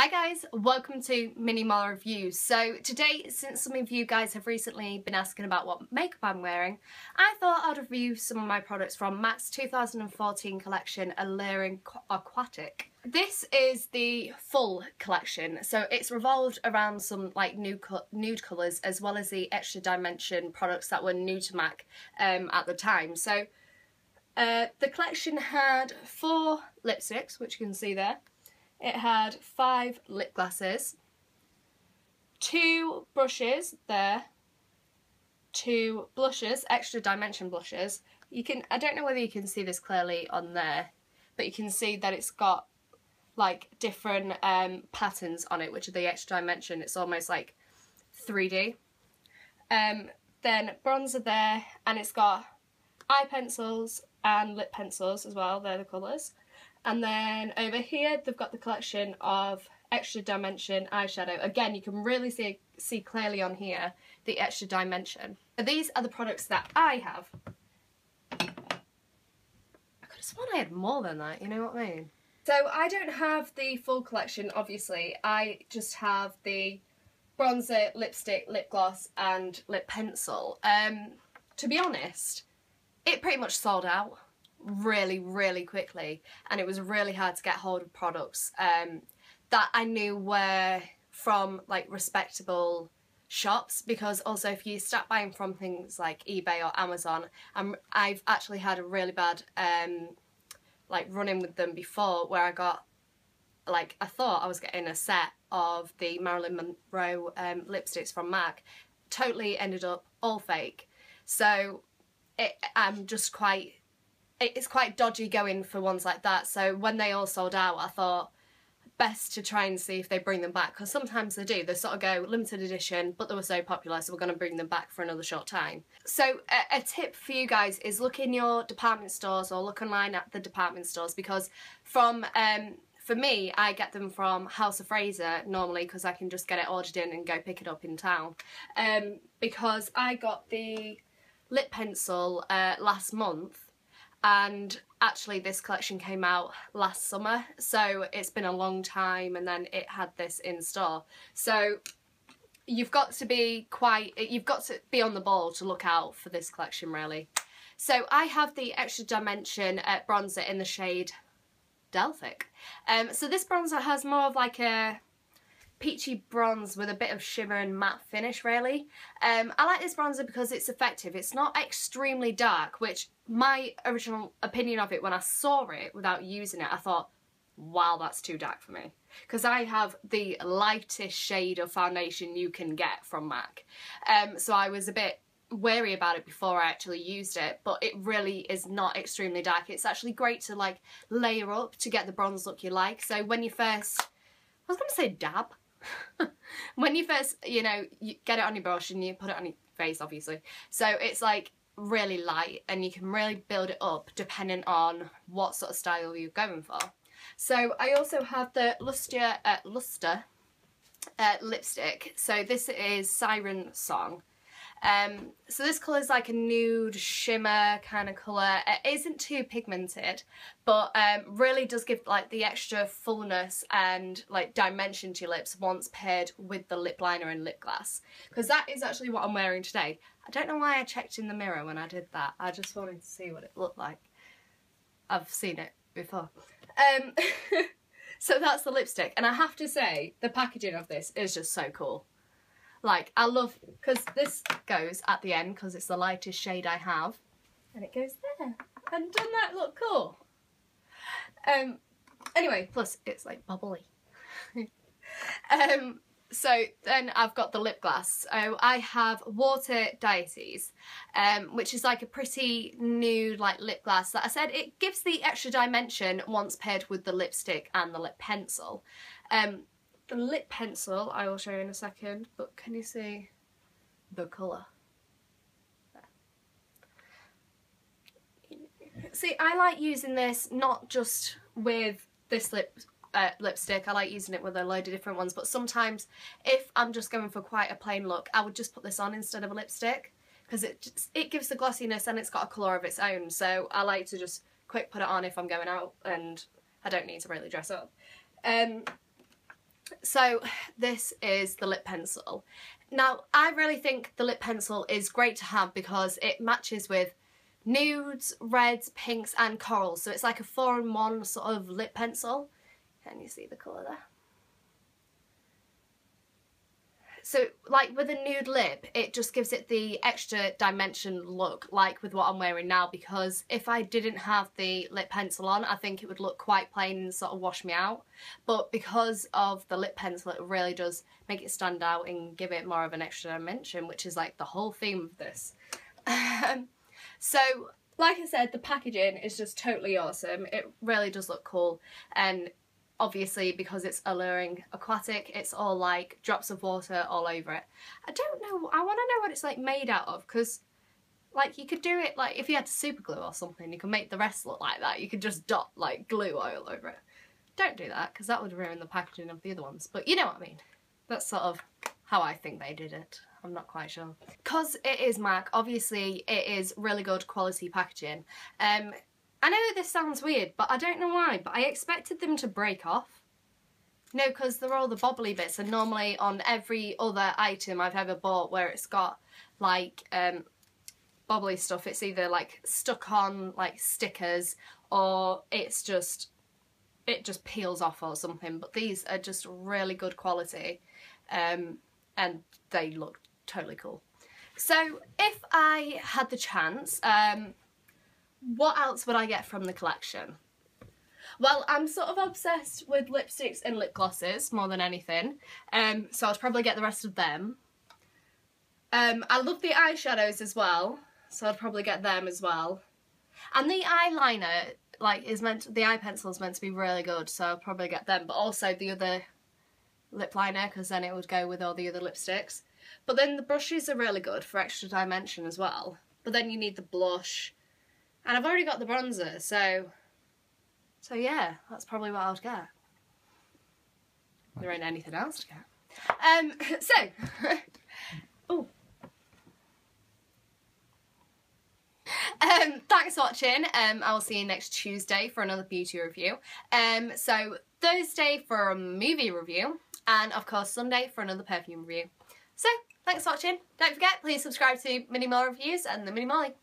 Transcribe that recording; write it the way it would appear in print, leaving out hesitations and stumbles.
Hi guys, welcome to MinnieMollyReviews. So today, since some of you guys have recently been asking about what makeup I'm wearing, I thought I'd review some of my products from m.a.c's 2014 collection, Alluring Aquatic. This is the full collection, so it's revolved around some like nude colours as well as the extra dimension products that were new to m.a.c at the time. So the collection had 4 lipsticks, which you can see there. It had 5 lip glosses, 2 brushes there, 2 blushes, extra dimension blushes. I don't know whether you can see this clearly on there, but you can see that it's got like different patterns on it, which are the extra dimension. It's almost like 3D. Then bronzer there, and it's got eye pencils and lip pencils as well. They're the colours. And then over here they've got the collection of extra dimension eyeshadow. Again, you can really see clearly on here the extra dimension. These are the products that I have. I could have sworn I had more than that, you know what I mean? So I don't have the full collection, obviously. I just have the bronzer, lipstick, lip gloss and lip pencil. To be honest, it pretty much sold out really quickly, and it was really hard to get hold of products that I knew were from like respectable shops, because also if you start buying from things like eBay or Amazon, I've actually had a really bad like run-in with them before, where I got like, I thought I was getting a set of the Marilyn Monroe lipsticks from m.a.c, totally ended up all fake. So it's quite dodgy going for ones like that. So when they all sold out, I thought best to try and see if they bring them back, because sometimes they do. They sort of go limited edition, but they were so popular, so we're going to bring them back for another short time. So a tip for you guys is look in your department stores or look online at the department stores, because for me, I get them from House of Fraser normally, because I can just get it ordered in and go pick it up in town. Because I got the lip pencil last month, and actually this collection came out last summer, so it's been a long time, and then it had this in store. So you've got to be on the ball to look out for this collection, really. So I have the extra dimension bronzer in the shade Delphic. So this bronzer has more of like a peachy bronze with a bit of shimmer and matte finish, really. I like this bronzer because it's effective. It's not extremely dark, which my original opinion of it when I saw it without using it, I thought, wow, that's too dark for me. Because I have the lightest shade of foundation you can get from m.a.c. So I was a bit wary about it before I actually used it, but it really is not extremely dark. It's actually great to like layer up to get the bronze look you like. So when you first, I was going to say dab. When you first, you know, you get it on your brush and you put it on your face, obviously. So it's like really light, and you can really build it up depending on what sort of style you're going for. So I also have the Luster lipstick. So this is Siren Song. So this colour is like a nude shimmer kind of colour. It isn't too pigmented, but really does give like the extra fullness and like dimension to your lips once paired with the lip liner and lip gloss. Because that is actually what I'm wearing today. I don't know why I checked in the mirror when I did that. I just wanted to see what it looked like. I've seen it before. So that's the lipstick, and I have to say the packaging of this is just so cool. Like, I love, because this goes at the end, because it's the lightest shade I have, and it goes there. And doesn't that look cool? Anyway, plus it's like bubbly. So then I've got the lip gloss. So I have Water Deities, which is like a pretty nude like lip gloss that I said it gives the extra dimension once paired with the lipstick and the lip pencil. The lip pencil I will show you in a second, but can you see the colour? See, I like using this not just with this lipstick, I like using it with a load of different ones, but sometimes if I'm just going for quite a plain look, I would just put this on instead of a lipstick, because it gives the glossiness and it's got a colour of its own. So I like to just quick put it on if I'm going out and I don't need to really dress up. So this is the lip pencil. Now, I really think the lip pencil is great to have because it matches with nudes, reds, pinks and corals. So it's like a 4-in-1 sort of lip pencil. Can you see the colour there? So like with a nude lip, it just gives it the extra dimension look, like with what I'm wearing now, because if I didn't have the lip pencil on, I think it would look quite plain and sort of wash me out. But because of the lip pencil, it really does make it stand out and give it more of an extra dimension, which is like the whole theme of this. So, like I said, the packaging is just totally awesome. It really does look cool, and obviously because it's Alluring Aquatic, it's all like drops of water all over it. I don't know, I want to know what it's like made out of, because like you could do it like if you had super glue or something, you could make the rest look like that. You could just dot like glue all over it. Don't do that, because that would ruin the packaging of the other ones, but you know what I mean. That's sort of how I think they did it. I'm not quite sure. Because it is MAC, obviously it is really good quality packaging. I know this sounds weird, but I don't know why, but I expected them to break off. You know, because they're all the bobbly bits, and normally on every other item I've ever bought where it's got like bobbly stuff, it's either like stuck on like stickers or it just peels off or something. But these are just really good quality, and they look totally cool. So if I had the chance, what else would I get from the collection? Well, I'm sort of obsessed with lipsticks and lip glosses more than anything, so I'd probably get the rest of them. I love the eyeshadows as well, so I'd probably get them as well. And the eyeliner, like, the eye pencil is meant to be really good, so I'll probably get them, but also the other lip liner, because then it would go with all the other lipsticks. But then the brushes are really good for extra dimension as well. But then you need the blush. And I've already got the bronzer, so yeah, that's probably what I would get. There ain't anything else to get. Oh. Thanks for watching. I will see you next Tuesday for another beauty review. So Thursday for a movie review, and of course Sunday for another perfume review. So thanks for watching. Don't forget, please subscribe to MinnieMollyReviews and the Minnie Molly.